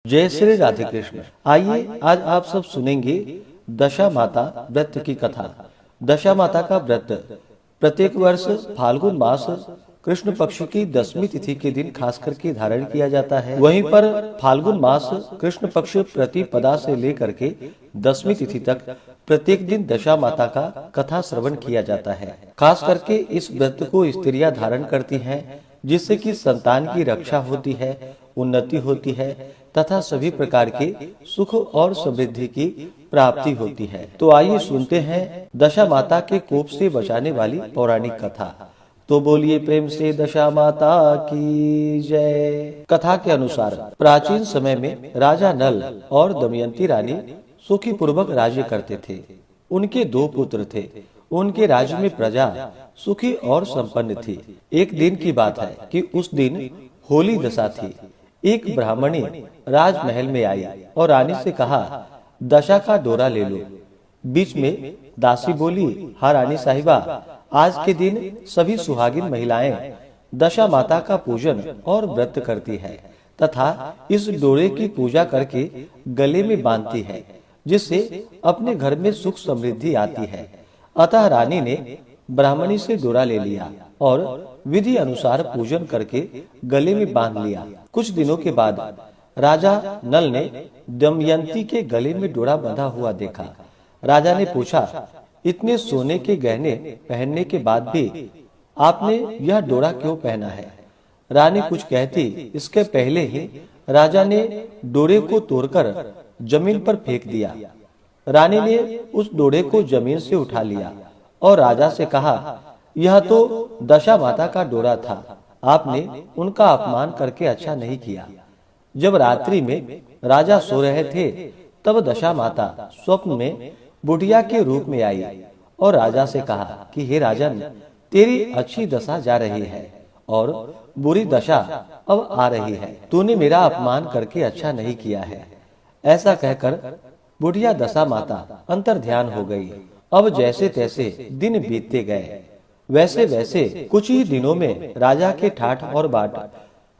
जय श्री राधे कृष्ण। आइए आज आप सब सुनेंगे दशा माता व्रत की कथा। दशा माता का व्रत प्रत्येक वर्ष फाल्गुन मास कृष्ण पक्ष की 10वीं तिथि के दिन खास करके धारण किया जाता है। वहीं पर फाल्गुन मास कृष्ण पक्ष प्रतिपदा से लेकर के 10वीं तिथि तक प्रत्येक दिन दशा माता का कथा श्रवण किया जाता है। खास करके इस व्रत को स्त्रियां धारण करती हैं, जिससे कि संतान की रक्षा होती है, उन्नति होती है तथा सभी प्रकार के सुख और समृद्धि की प्राप्ति होती है। तो आइए सुनते हैं दशा माता के कोप से बचाने वाली पौराणिक कथा। तो बोलिए प्रेम से दशा माता की जय। कथा के अनुसार प्राचीन समय में राजा नल और दमयंती रानी सुखी पूर्वक राज्य करते थे। उनके 2 पुत्र थे। उनके राज्य में प्रजा सुखी और संपन्न थी। एक दिन की बात है कि उस दिन होली दशा थी। एक ब्राह्मणी राजमहल में आई और रानी से कहा, दशा का डोरा ले लो। बीच में दासी बोली, हाँ रानी साहिबा, आज के दिन सभी सुहागिन महिलाएं दशा माता का पूजन और व्रत करती है तथा इस डोरे की पूजा करके गले में बांधती है, जिससे अपने घर में सुख समृद्धि आती है। अतः रानी ने ब्राह्मणी से डोरा ले लिया और विधि अनुसार पूजन करके गले में बांध लिया। कुछ दिनों के बाद राजा नल ने दमयंती के गले में डोरा बंधा हुआ देखा। राजा ने पूछा, इतने सोने के गहने पहनने के बाद भी आपने यह डोरा क्यों पहना है? रानी कुछ कहती, इसके पहले ही राजा ने डोरे को तोड़कर जमीन पर फेंक दिया। रानी ने उस डोरे को जमीन से उठा लिया और राजा से कहा, यह तो दशा माता का डोरा था, आपने उनका अपमान करके अच्छा नहीं किया। जब रात्रि में राजा सो रहे थे, तब दशा माता स्वप्न में बुढ़िया के रूप में आई और राजा से कहा कि हे राजन, तेरी अच्छी दशा जा रही है और बुरी दशा अब आ रही है। तूने मेरा अपमान करके अच्छा नहीं किया है। ऐसा कहकर बुढ़िया दशा माता अंतर ध्यान हो गई। अब जैसे तैसे दिन बीतते गए। वैसे वैसे कुछ ही दिनों में राजा के ठाठ और बाट,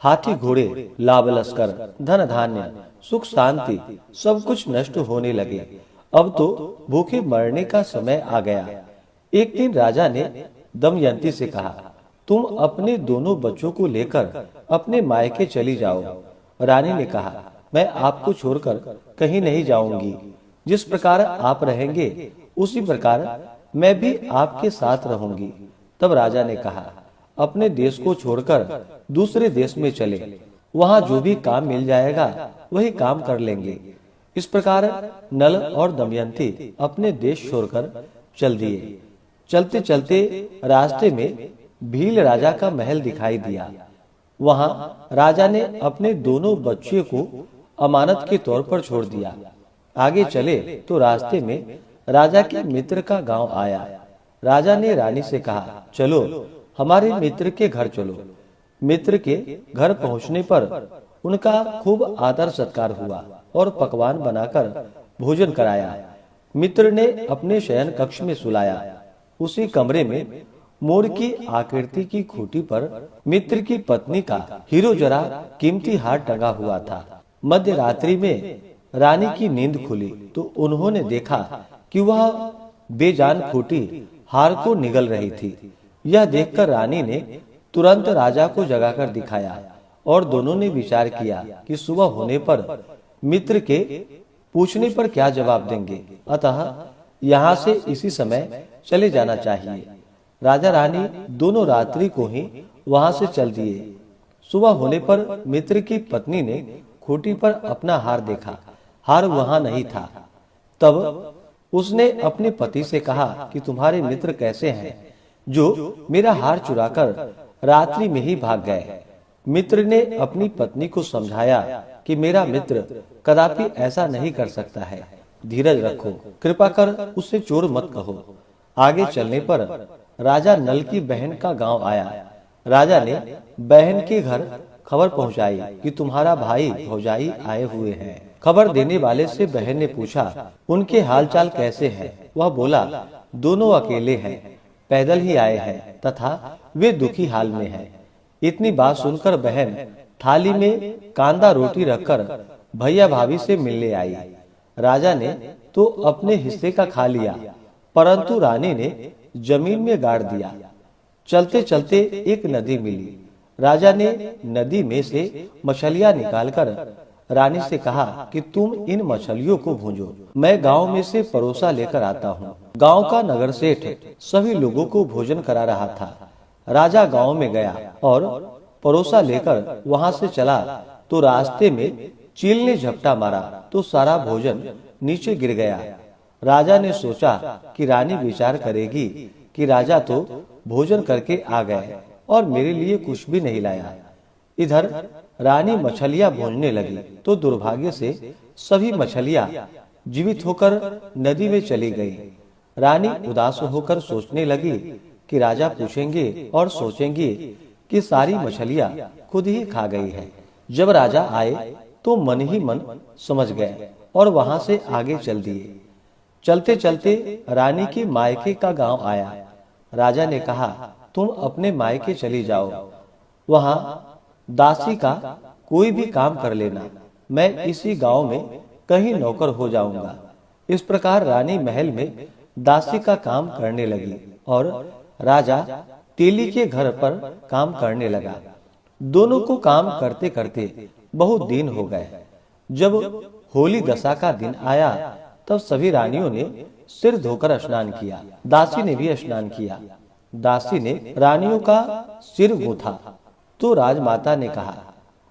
हाथी घोड़े, लाभ लश्कर, धन धान्य, सुख शांति सब कुछ नष्ट होने लगे। अब तो भूखे मरने का समय आ गया। एक दिन राजा ने दमयंती से कहा, तुम अपने दोनों बच्चों को लेकर अपने मायके चली जाओ। रानी ने कहा, मैं आपको छोड़कर कहीं नहीं जाऊंगी। जिस प्रकार आप रहेंगे उसी प्रकार मैं भी आपके साथ रहूंगी। तब राजा ने कहा, अपने देश को छोड़कर दूसरे देश में चले, वहां जो भी काम मिल जाएगा वही काम कर लेंगे। इस प्रकार नल और दमयंती अपने देश छोड़कर चल दिए। चलते चलते रास्ते में भील राजा का महल दिखाई दिया। वहां राजा ने अपने दोनों बच्चे को अमानत के तौर पर छोड़ दिया। आगे चले तो रास्ते में राजा के मित्र का गांव आया। राजा ने रानी से कहा, चलो हमारे मित्र के घर चलो। मित्र के घर पहुंचने पर उनका खूब आदर सत्कार हुआ और पकवान बनाकर भोजन कराया। मित्र ने अपने शयन कक्ष में सुलाया। उसी कमरे में मोर की आकृति की खूंटी पर मित्र की पत्नी का हीरो जरा कीमती हार टंगा हुआ था। मध्य रात्रि में रानी की नींद खुली तो उन्होंने देखा कि वह बेजान खूंटी हार को निगल रही थी। यह देखकर रानी ने तुरंत राजा को जगाकर दिखाया और दोनों ने विचार किया कि सुबह होने पर मित्र के पूछने पर क्या जवाब देंगे, अतः यहाँ से इसी समय चले जाना चाहिए। राजा रानी दोनों रात्रि को ही वहां से चल दिए। सुबह होने पर मित्र की पत्नी ने खूंटी पर अपना हार देखा। हार वहां नहीं था। तब उसने अपने पति से कहा कि तुम्हारे मित्र कैसे हैं जो मेरा हार चुराकर रात्रि में ही भाग गए। मित्र ने अपनी पत्नी को समझाया कि मेरा मित्र कदापि ऐसा नहीं कर सकता है, धीरज रखो, कृपा कर उससे चोर मत कहो। आगे चलने पर राजा नल की बहन का गांव आया। राजा ने बहन के घर खबर पहुंचाई कि तुम्हारा भाई भौजाई आए हुए हैं। खबर देने वाले से बहन ने पूछा, उनके हालचाल कैसे हैं? वह बोला, दोनों अकेले हैं, पैदल ही आए हैं तथा वे दुखी हाल में हैं। इतनी बात सुनकर बहन थाली में कांदा रोटी रखकर भैया भाभी से मिलने आई। राजा ने तो अपने हिस्से का खा लिया, परंतु रानी ने जमीन में गाड़ दिया। चलते चलते एक नदी मिली। राजा ने नदी में से मछलियां निकालकर रानी से कहा कि तुम इन मछलियों को भूंजो, मैं गांव में से परोसा लेकर आता हूँ। गांव का नगर सेठ सभी लोगों को भोजन करा रहा था। राजा गांव में गया और परोसा लेकर वहां से चला तो रास्ते में चील ने झपटा मारा तो सारा भोजन नीचे गिर गया। राजा ने सोचा कि रानी विचार करेगी कि राजा तो भोजन करके आ गए और मेरे लिए कुछ भी नहीं लाया। इधर रानी मछलियां भूनने लगी तो दुर्भाग्य से सभी मछलियां जीवित होकर नदी में चली गई। रानी उदास होकर सोचने लगी कि राजा पूछेंगे और सोचेंगे कि सारी मछलियां खुद ही खा गई है। जब राजा आए तो मन ही मन समझ गए और वहां से आगे चल दिए। चलते चलते रानी के मायके का गांव आया। राजा ने कहा, तुम अपने मायके चली जाओ, वहां दासी का कोई भी काम कर लेना, मैं इसी गांव में कहीं नौकर हो जाऊंगा। इस प्रकार रानी महल में दासी का काम करने लगी और राजा तेली के घर पर काम करने लगा। दोनों को काम करते करते बहुत दिन हो गए। जब होली दशा का दिन आया तब सभी रानियों ने सिर धोकर स्नान किया। दासी ने भी स्नान किया। दासी ने रानियों का सिर गूंथा तो राजमाता ने कहा,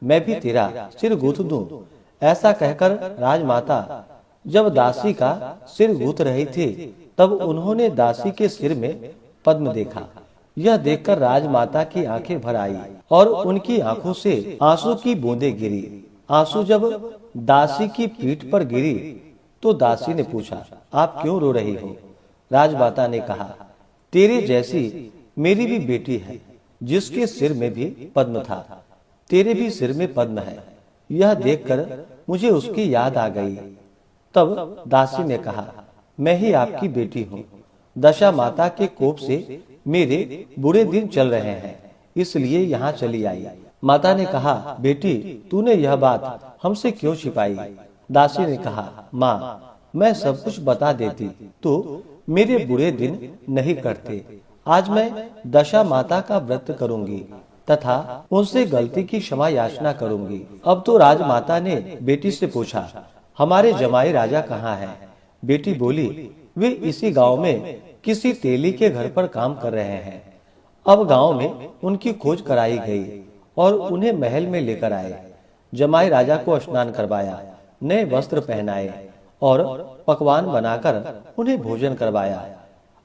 मैं भी तेरा सिर गूंथ दूं। ऐसा कहकर राजमाता जब दासी का सिर गूंथ रही थी तब उन्होंने दासी के सिर में पद्म देखा। यह देखकर राजमाता की आंखें भर आई और उनकी आंखों से आंसू की बूंदें गिरी। आंसू जब दासी की पीठ पर गिरी तो दासी ने पूछा, आप क्यों रो रही हो? राजमाता ने कहा, तेरे जैसी मेरी भी बेटी है जिसके सिर में भी पद्म था, तेरे भी सिर में पद्म है। यह देखकर मुझे उसकी याद आ गई। तब दासी ने कहा, मैं ही आपकी बेटी हूँ। दशा माता के कोप से मेरे बुरे दिन चल रहे हैं, इसलिए यहाँ चली आई। माता ने कहा, बेटी तूने यह बात हमसे क्यों छिपाई? दासी ने कहा, माँ मैं सब कुछ बता देती तो मेरे बुरे दिन नहीं कटते। आज मैं दशा माता का व्रत करूंगी तथा उनसे गलती की क्षमा याचना करूंगी। अब तो राजमाता ने बेटी से पूछा, हमारे जमाई राजा कहाँ हैं? बेटी बोली, वे इसी गांव में किसी तेली के घर पर काम कर रहे हैं। अब गांव में उनकी खोज कराई गई और उन्हें महल में लेकर आए। जमाई राजा को स्नान करवाया, नए वस्त्र पहनाए और पकवान बनाकर उन्हें भोजन करवाया।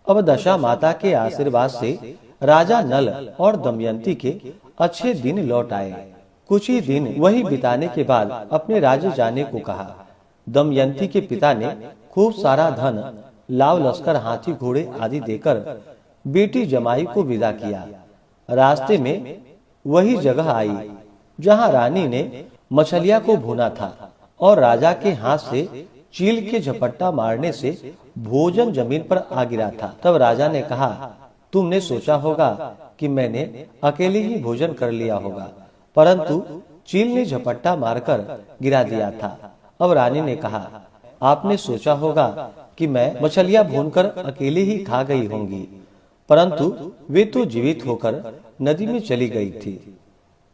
अब दशा माता के आशीर्वाद से राजा नल और दमयंती के अच्छे दिन लौट आए। कुछ ही दिन वही बिताने के बाद अपने राज्य जाने को कहा। दमयंती के पिता ने खूब सारा धन, लाव लश्कर, हाथी घोड़े आदि देकर बेटी जमाई को विदा किया। रास्ते में वही जगह आई जहाँ रानी ने मछलिया को भूना था और राजा के हाथ से चील के झपट्टा मारने से भोजन जमीन पर आ गिरा था। तब राजा ने कहा, तुमने सोचा होगा कि मैंने अकेले ही भोजन कर लिया होगा, परंतु चील ने झपट्टा मारकर गिरा दिया था। अब रानी ने कहा, आपने सोचा होगा कि मैं मछलियां भूनकर अकेले ही खा गई होंगी, परंतु वे तो जीवित होकर नदी में चली गई थी।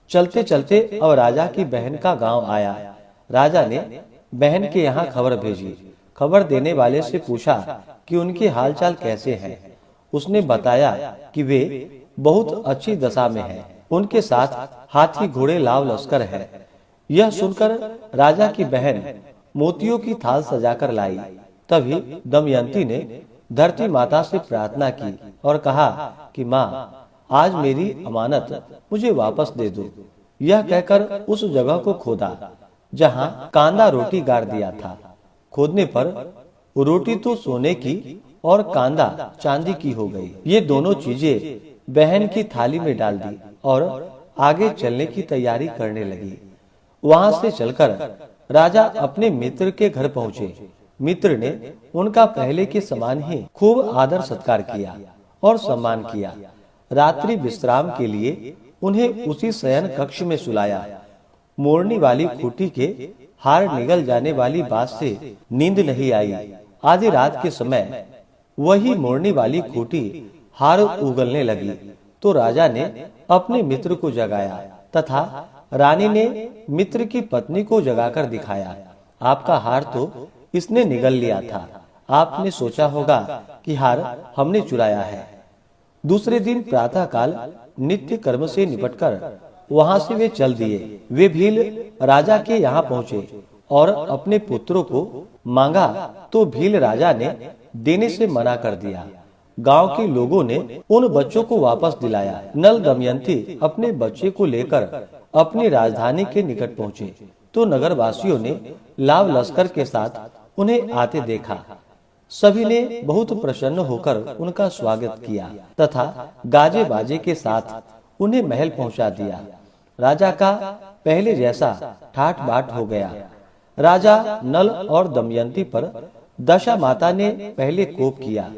चलते चलते अब राजा की बहन का गांव आया। राजा ने बहन के यहाँ खबर भेजी। खबर देने वाले से पूछा कि उनके हालचाल कैसे हैं। उसने बताया कि वे बहुत अच्छी दशा में हैं। उनके साथ हाथी घोड़े लाव लश्कर है। यह सुनकर राजा की बहन मोतियों की थाल सजाकर लाई। तभी दमयंती ने धरती माता से प्रार्थना की और कहा कि माँ, आज मेरी अमानत मुझे वापस दे दो। यह कहकर उस जगह को खोदा जहाँ कांदा रोटी गाड़ दिया था। खोदने पर रोटी तो सोने की और कांदा चांदी की हो गई। ये दोनों चीजें बहन की थाली में डाल दी और आगे चलने की तैयारी करने लगी। वहां से चलकर राजा अपने मित्र के घर पहुंचे। मित्र ने उनका पहले के समान ही खूब आदर सत्कार किया और सम्मान किया। रात्रि विश्राम के लिए उन्हें उसी शयन कक्ष में सुलाया। मोरनी वाली खूंटी के हार निगल जाने वाली बात से नींद नहीं आई। आधी रात के समय वही मोड़ने वाली खूंटी हार उगलने लगी तो राजा ने अपने मित्र को जगाया तथा रानी ने मित्र की पत्नी को जगाकर दिखाया। आपका हार तो इसने निगल लिया था। आपने सोचा होगा कि हार हमने चुराया है। दूसरे दिन प्रातः काल नित्य कर्म से निपटकर वहां से वे चल दिए। वे भील राजा के यहाँ पहुँचे और अपने पुत्रों को मांगा तो भील राजा ने देने से मना कर दिया। गांव के लोगों ने उन बच्चों को वापस दिलाया। नल दमयंती अपने बच्चे को लेकर अपनी राजधानी के निकट पहुँचे तो नगरवासियों ने लाव लश्कर के साथ उन्हें आते देखा। सभी ने बहुत प्रसन्न होकर उनका स्वागत किया तथा गाजे बाजे के साथ उन्हें महल पहुंचा दिया। राजा का पहले जैसा ठाट बाट हो गया। राजा नल और दमयंती पर दशा माता ने पहले कोप किया